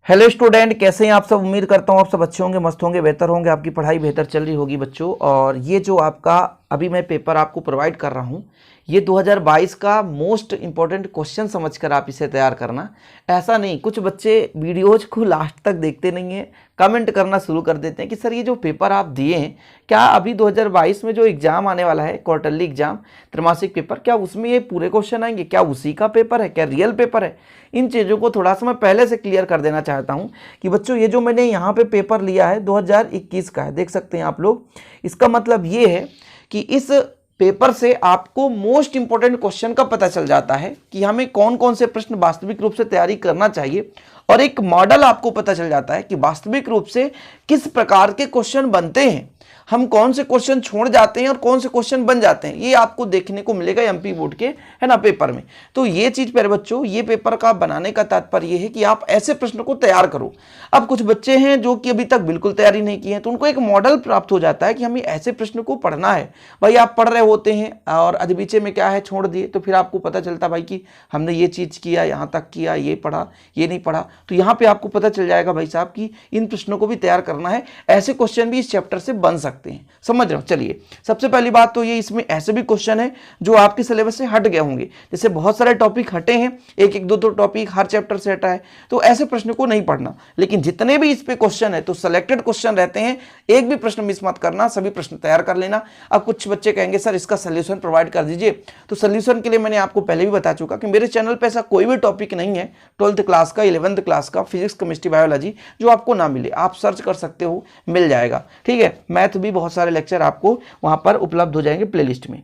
Hello student, कैसे हैं आप सब। उम्मीद करता हूँ आप सब अच्छे होंगे, मस्त होंगे, बेहतर होंगे, आपकी पढ़ाई बेहतर चल रही होगी बच्चों। और ये जो आपका अभी मैं पेपर आपको प्रोवाइड कर रहा हूँ, ये 2022 का मोस्ट इंपॉर्टेंट क्वेश्चन समझकर आप इसे तैयार करना। ऐसा नहीं, कुछ बच्चे वीडियोज को लास्ट तक देखते नहीं हैं, कमेंट करना शुरू कर देते हैं कि सर ये जो पेपर आप दिए हैं, क्या अभी 2022 में जो एग्ज़ाम आने वाला है, क्वार्टरली एग्जाम, त्रैमासिक पेपर, क्या उसमें ये पूरे क्वेश्चन आएंगे, क्या उसी का पेपर है, क्या रियल पेपर है। इन चीज़ों को थोड़ा सा मैं पहले से क्लियर कर देना चाहता हूँ कि बच्चों ये जो मैंने यहाँ पे पेपर लिया है 2021 का है, देख सकते हैं आप लोग। इसका मतलब ये है कि इस पेपर से आपको मोस्ट इंपॉर्टेंट क्वेश्चन का पता चल जाता है कि हमें कौन कौन से प्रश्न वास्तविक रूप से तैयारी करना चाहिए, और एक मॉडल आपको पता चल जाता है कि वास्तविक रूप से किस प्रकार के क्वेश्चन बनते हैं, हम कौन से क्वेश्चन छोड़ जाते हैं और कौन से क्वेश्चन बन जाते हैं। ये आपको देखने को मिलेगा एमपी बोर्ड के, है ना, पेपर में। तो ये चीज प्यारे बच्चों, ये पेपर का बनाने का तात्पर्य ये है कि आप ऐसे प्रश्न को तैयार करो। अब कुछ बच्चे हैं जो कि अभी तक बिल्कुल तैयारी नहीं की है, तो उनको एक मॉडल प्राप्त हो जाता है कि हमें ऐसे प्रश्न को पढ़ना है। भाई आप पढ़ रहे होते हैं और अधबीचे में क्या है छोड़ दिए, तो फिर आपको पता चलता भाई कि हमने ये चीज किया, यहाँ तक किया, ये पढ़ा, ये नहीं पढ़ा। तो यहाँ पे आपको पता चल जाएगा भाई साहब कि इन प्रश्नों को भी तैयार करना है, ऐसे क्वेश्चन भी इस चैप्टर से बन सकते हैं। समझ रहे हो। चलिए, सबसे पहली बात तो ये, इसमें ऐसे भी क्वेश्चन है जो आपके सिलेबस से हट गए होंगे। जैसे बहुत सारे टॉपिक हटे हैं, एक एक दो दो टॉपिक हर चैप्टर से हटा है, तो ऐसे प्रश्न को नहीं पढ़ना। लेकिन जितने भी इस पे क्वेश्चन है तो सिलेक्टेड क्वेश्चन रहते हैं, एक भी प्रश्न मिस मत करना, सभी प्रश्न तैयार कर लेना। अब कुछ बच्चे कहेंगे सर इसका सोल्यूशन प्रोवाइड कर दीजिए, तो सोल्यूशन के लिए मैंने आपको पहले भी बता चुका कि मेरे चैनल पर ऐसा कोई भी टॉपिक नहीं है 12th क्लास का, 11th क्लास का, फिजिक्स, केमिस्ट्री, बायोलॉजी, जो आपको ना मिले। आप सर्च कर सकते हो, मिल जाएगा। ठीक है, मैथ भी बहुत सारे लेक्चर आपको वहां पर उपलब्ध हो जाएंगे प्लेलिस्ट में।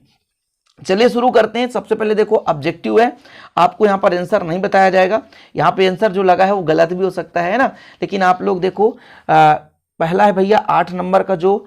चलिए शुरू करते हैं। सबसे पहले देखो, ऑब्जेक्टिव है, आपको यहाँ पर आंसर नहीं बताया जाएगा। यहाँ पे आंसर जो लगा है वो गलत भी हो सकता है ना, लेकिन आप लोग देखो, पहला है भैया 8 नंबर का जो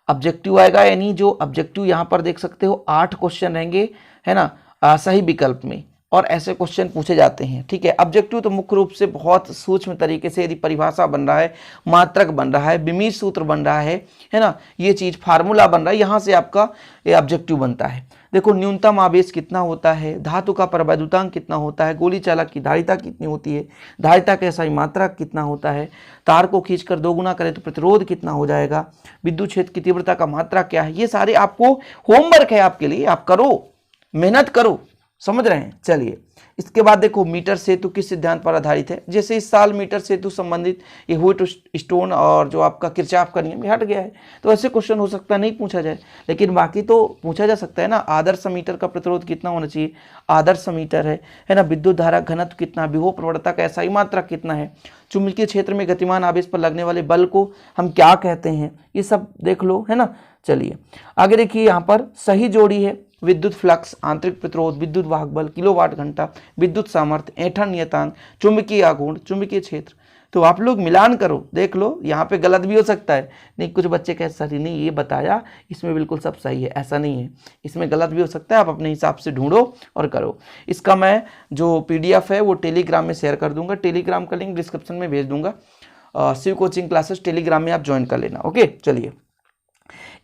ऑब्जेक्टिव आएगा, यानी जो ऑब्जेक्टिव यहाँ पर देख सकते हो 8 क्वेश्चन रहेंगे, है ना, सही विकल्प में, और ऐसे क्वेश्चन पूछे जाते हैं। ठीक है, ऑब्जेक्टिव तो मुख्य रूप से बहुत सूक्ष्म तरीके से, यदि परिभाषा बन रहा है, मात्रक बन रहा है, विमीय सूत्र बन रहा है ना, ये चीज फार्मूला बन रहा है, यहाँ से आपका ये ऑब्जेक्टिव बनता है। देखो, न्यूनतम आवेश कितना होता है, धातु का प्रवैधुतांक कितना होता है, गोली चालक की धारिता कितनी होती है, धारिता का SI मात्रक कितना होता है, तार को खींचकर 2 गुना करें तो प्रतिरोध कितना हो जाएगा, विद्युत क्षेत्र की तीव्रता का मात्रा क्या है। ये सारे आपको होमवर्क है आपके लिए, आप करो, मेहनत करो। समझ रहे हैं। चलिए, इसके बाद देखो, मीटर सेतु किस सिद्धांत पर आधारित है। जैसे इस साल मीटर सेतु संबंधित ये व्हीटस्टोन और जो आपका किरचॉफ का नियम हट गया है, तो ऐसे क्वेश्चन हो सकता है नहीं पूछा जाए, लेकिन बाकी तो पूछा जा सकता है ना। आदर्श मीटर का प्रतिरोध कितना होना चाहिए, आदर्श मीटर है ना। विद्युत धारा घनत्व कितना, विभव प्रवणता का SI मात्रा कितना है, चुंबकीय क्षेत्र में गतिमान आवेश पर लगने वाले बल को हम क्या कहते हैं, ये सब देख लो, है ना। चलिए आगे देखिए, यहाँ पर सही जोड़ी है, विद्युत फ्लक्स, आंतरिक प्रतिरोध, विद्युत वाहक बल, किलोवाट घंटा, विद्युत सामर्थ्य, ऐंठन नियतांक, चुंबकीय आघूर्ण, चुंबकीय क्षेत्र। तो आप लोग मिलान करो, देख लो, यहाँ पे गलत भी हो सकता है। नहीं, कुछ बच्चे कह सर नहीं ये बताया, इसमें बिल्कुल सब सही है, ऐसा नहीं है, इसमें गलत भी हो सकता है। आप अपने हिसाब से ढूंढो और करो। इसका मैं जो PDF है वो टेलीग्राम में शेयर कर दूंगा, टेलीग्राम का लिंक डिस्क्रिप्शन में भेज दूंगा। शिव कोचिंग क्लासेस टेलीग्राम में आप ज्वाइन कर लेना। ओके, चलिए,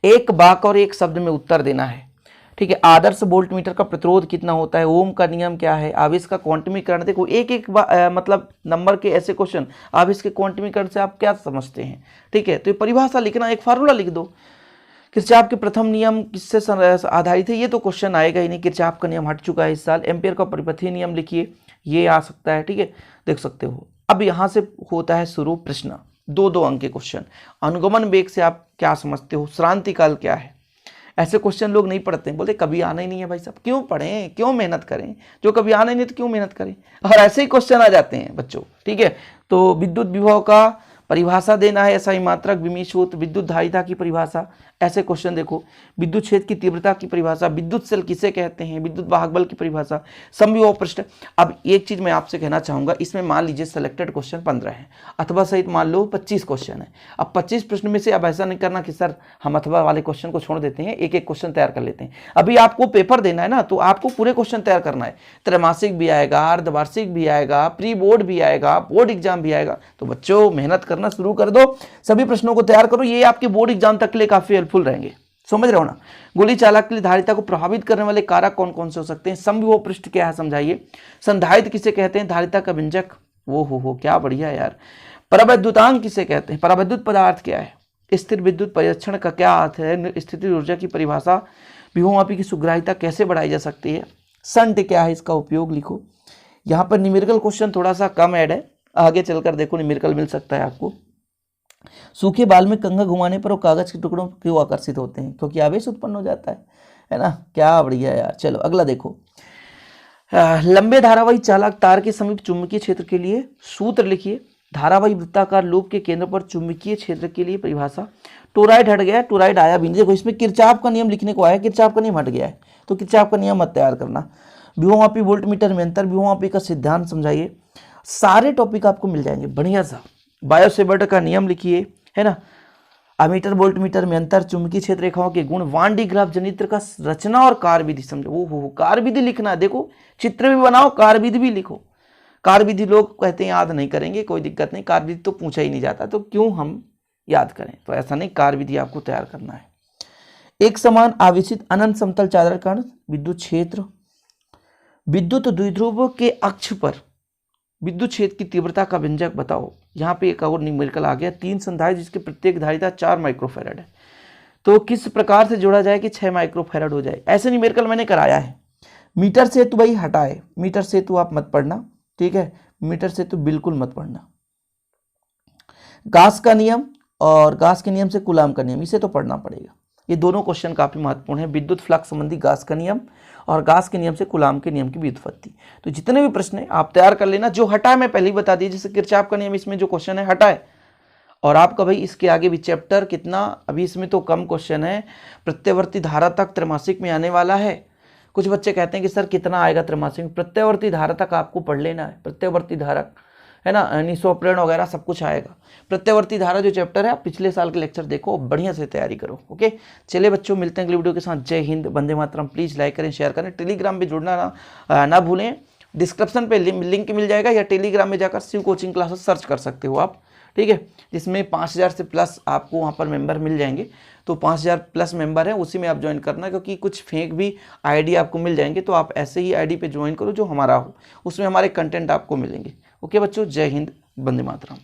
एक वाक्य और एक शब्द में उत्तर देना है। ठीक है, आदर्श वोल्ट मीटर का प्रतिरोध कितना होता है, ओम का नियम क्या है, आवेश का क्वांटमीकरण। देखो, एक एक मतलब नंबर के ऐसे क्वेश्चन, आवेश के क्वांटमीकरण से आप क्या समझते हैं। ठीक है, तो ये परिभाषा लिखना, एक फार्मूला लिख दो। किरचॉफ के प्रथम नियम किससे आधारित है, ये तो क्वेश्चन आएगा ही नहीं, किरचॉफ का नियम हट चुका है इस साल। एम्पियर का परिपथीय नियम लिखिए, ये आ सकता है। ठीक है, देख सकते हो। अब यहाँ से होता है शुरू प्रश्न, 2-2 अंक के क्वेश्चन। अनुगमन वेग से आप क्या समझते हो, श्रांति काल क्या है। ऐसे क्वेश्चन लोग नहीं पढ़ते हैं, बोलते कभी आना ही नहीं है भाई साहब, क्यों पढ़ें, क्यों मेहनत करें, जो कभी आना ही नहीं तो क्यों मेहनत करें। और ऐसे ही क्वेश्चन आ जाते हैं बच्चों। ठीक है, तो विद्युत विभव का परिभाषा देना है, SI मात्रक, विमीय सूत्र, विद्युत धारिता की परिभाषा, ऐसे क्वेश्चन देखो। विद्युत क्षेत्र की तीव्रता की परिभाषा, विद्युत सेल किसे कहते हैं, विद्युत वाहक बल की परिभाषा, समविभव प्रश्न। अब एक चीज मैं आपसे कहना चाहूंगा, इसमें मान लीजिए सिलेक्टेड क्वेश्चन 15 है, अथवा सहित मान लो 25 क्वेश्चन है। अब 25 प्रश्न में से अब ऐसा नहीं करना कि सर हम अथवा वाले क्वेश्चन को छोड़ देते हैं, एक एक क्वेश्चन तैयार कर लेते हैं। अभी आपको पेपर देना है ना, तो आपको पूरे क्वेश्चन तैयार करना है। त्रैमासिक भी आएगा, अर्धवार्षिक भी आएगा, प्री बोर्ड भी आएगा, बोर्ड एग्जाम भी आएगा। तो बच्चों मेहनत करना शुरू कर दो, सभी प्रश्नों को तैयार करो, ये आपके बोर्ड एग्जाम तक के लिए काफी हेल्पफुल रहेंगे। समझ रहे हो ना। गोली चालक के लिए धारिता को प्रभावित करने वाले कारक कौन कौन से हो सकते हैं। समविभव पृष्ठ क्या है समझाइए। संधारित्र किसे कहते हैं, धारिता का व्यंजक, हो क्या बढ़िया यार। परावैद्युतांक किसे कहते हैं? परावैद्युत पदार्थ क्या है? स्थिर विद्युत परीक्षण का क्या अर्थ है? स्थिति ऊर्जा की परिभाषा, विभवमापी की सुग्राह्यता कैसे बढ़ाई जा सकती है? संट क्या है, इसका उपयोग लिखो। यहाँ पर न्यूमेरिकल क्वेश्चन थोड़ा सा कम ऐड है, आगे चलकर देखो न्यूमेरिकल मिल सकता है आपको। सूखे बाल में कंघा घुमाने पर वो कागज के टुकड़ों क्यों आकर्षित होते हैं? क्योंकि आवेश उत्पन्न हो जाता है ना। क्या बढ़िया यार। चलो अगला देखो, लंबे धारावाही चालक तार के समीप चुंबकीय क्षेत्र के लिए सूत्र लिखिए। धारावाही वृत्ताकार लूप के केंद्र पर चुंबकीय क्षेत्र के लिए परिभाषा। टोराइड हट गया, टोराइड आया भी नहीं। देखो इसमें किरचॉफ का नियम लिखने को आया, किरचॉफ का नियम हट गया है, तो किरचॉफ का नियम मत तैयार करना। विभवमापी वोल्टमीटर में अंतर, विभवमापी का सिद्धांत समझाइए। सारे टॉपिक आपको मिल जाएंगे बढ़िया सा। बायोसेवर्ट का नियम लिखिए, है ना। अमीटर वोल्टमीटर में अंतर, चुंबकीय क्षेत्र रेखाओं के गुण, वान डी ग्राफ जनित्र का रचना और कार्यविधि समझो। हो कार्यविधि लिखना है। देखो चित्र भी बनाओ, कार्यविधि भी लिखो। कार्यविधि लोग कहते हैं याद नहीं करेंगे, कोई दिक्कत नहीं, कार्यविधि तो पूछा ही नहीं जाता, तो क्यों हम याद करें? तो ऐसा नहीं, कार्यविधि आपको तैयार करना है। एक समान आवेशित अनंत समतल चादर कण विद्युत क्षेत्र, विद्युत द्विध्रुव के अक्ष पर विद्युत क्षेत्र की तीव्रता का व्यंजक बताओ। यहाँ पे एक और न्यूमेरिकल आ गया। 3 संधारित्र जिसके प्रत्येक धारिता 4 माइक्रोफैराड है, तो किस प्रकार से जोड़ा जाए कि 6 माइक्रोफैराड हो जाए? ऐसे न्यूमेरिकल मैंने कराया है। मीटर से तो भाई हटाए, मीटर से तो आप मत पढ़ना, ठीक है, मीटर से तो बिल्कुल मत पढ़ना। गास का नियम और गास के नियम से कूलाम का नियम, इसे तो पढ़ना पड़ेगा। ये दोनों क्वेश्चन काफी महत्वपूर्ण है, विद्युत फ्लक्स संबंधी गास का नियम और गास के नियम से कूलाम के नियम की व्युत्पत्ति। तो जितने भी प्रश्न है आप तैयार कर लेना। जो हटा है मैं पहले ही बता दी, जैसे किरचॉफ का नियम, इसमें जो क्वेश्चन है हटा है। और आपका भाई इसके आगे भी चैप्टर कितना, अभी इसमें तो कम क्वेश्चन है। प्रत्यवर्ती धारा तक त्रैमासिक में आने वाला है। कुछ बच्चे कहते हैं कि सर कितना आएगा त्रैमासिक में? प्रत्यवर्ती धारा तक आपको पढ़ लेना है। प्रत्यवर्ती धारा है ना, निसोप्रेण वगैरह सब कुछ आएगा। प्रत्यवर्ती धारा जो चैप्टर है, आप पिछले साल के लेक्चर देखो, बढ़िया से तैयारी करो। ओके चलिए बच्चों, मिलते हैं अगली वीडियो के साथ। जय हिंद, वंदे मातरम। प्लीज़ लाइक करें, शेयर करें, टेलीग्राम पे जुड़ना ना भूलें। डिस्क्रिप्शन पे लिंक मिल जाएगा, या टेलीग्राम में जाकर शिव कोचिंग क्लासेस सर्च कर सकते हो आप, ठीक है, जिसमें 5000 से प्लस आपको वहाँ पर मेंबर मिल जाएंगे। तो 5000 प्लस मेंबर है, उसी में आप ज्वाइन करना, क्योंकि कुछ फेक भी आईडी आपको मिल जाएंगे। तो आप ऐसे ही आईडी पे ज्वाइन करो जो हमारा हो, उसमें हमारे कंटेंट आपको मिलेंगे। ओके बच्चों, जय हिंद, वंदे मातरम।